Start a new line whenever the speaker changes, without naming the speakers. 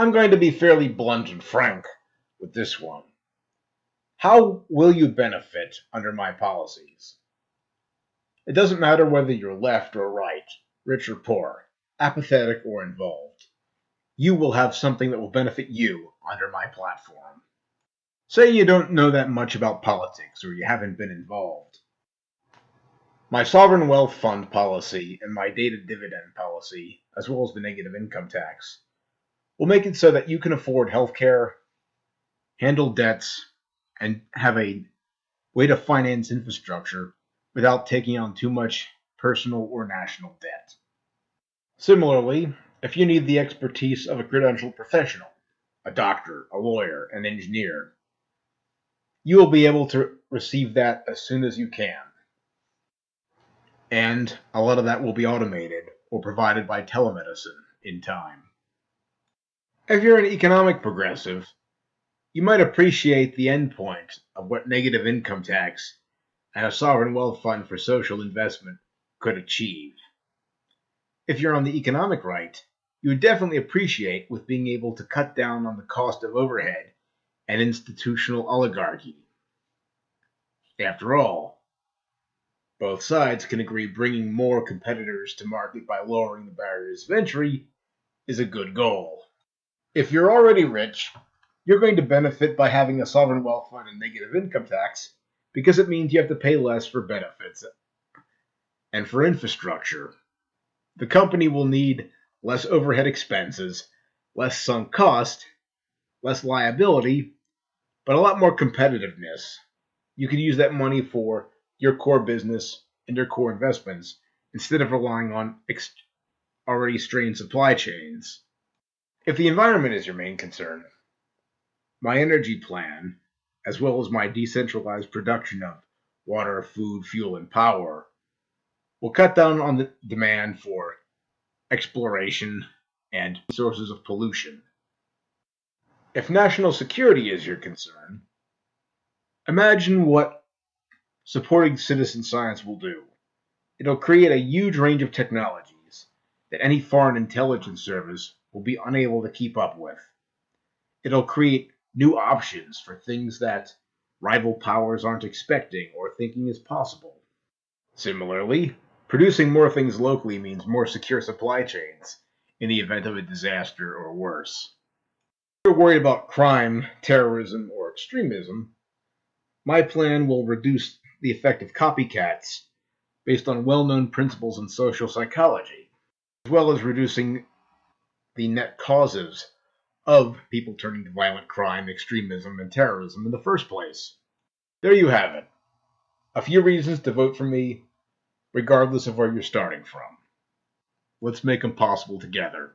I'm going to be fairly blunt and frank with this one. How will you benefit under my policies? It doesn't matter whether you're left or right, rich or poor, apathetic or involved. You will have something that will benefit you under my platform. Say you don't know that much about politics or you haven't been involved. My sovereign wealth fund policy and my dated dividend policy, as well as the negative income tax, will make it so that you can afford healthcare, handle debts, and have a way to finance infrastructure without taking on too much personal or national debt. Similarly, if you need the expertise of a credentialed professional, a doctor, a lawyer, an engineer, you will be able to receive that as soon as you can. And a lot of that will be automated or provided by telemedicine in time. If you're an economic progressive, you might appreciate the endpoint of what negative income tax and a sovereign wealth fund for social investment could achieve. If you're on the economic right, you would definitely appreciate with being able to cut down on the cost of overhead and institutional oligarchy. After all, both sides can agree bringing more competitors to market by lowering the barriers of entry is a good goal. If you're already rich, you're going to benefit by having a sovereign wealth fund and negative income tax because it means you have to pay less for benefits and for infrastructure. The company will need less overhead expenses, less sunk cost, less liability, but a lot more competitiveness. You can use that money for your core business and your core investments instead of relying on already strained supply chains. If the environment is your main concern, my energy plan, as well as my decentralized production of water, food, fuel, and power, will cut down on the demand for exploration and sources of pollution. If national security is your concern, imagine what supporting citizen science will do. It'll create a huge range of technologies that any foreign intelligence service will be unable to keep up with. It'll create new options for things that rival powers aren't expecting or thinking is possible. Similarly, producing more things locally means more secure supply chains in the event of a disaster or worse. If you're worried about crime, terrorism, or extremism, my plan will reduce the effect of copycats based on well known principles in social psychology, as well as reducing the net causes of people turning to violent crime, extremism, and terrorism in the first place. There you have it. A few reasons to vote for me, regardless of where you're starting from. Let's make them possible together.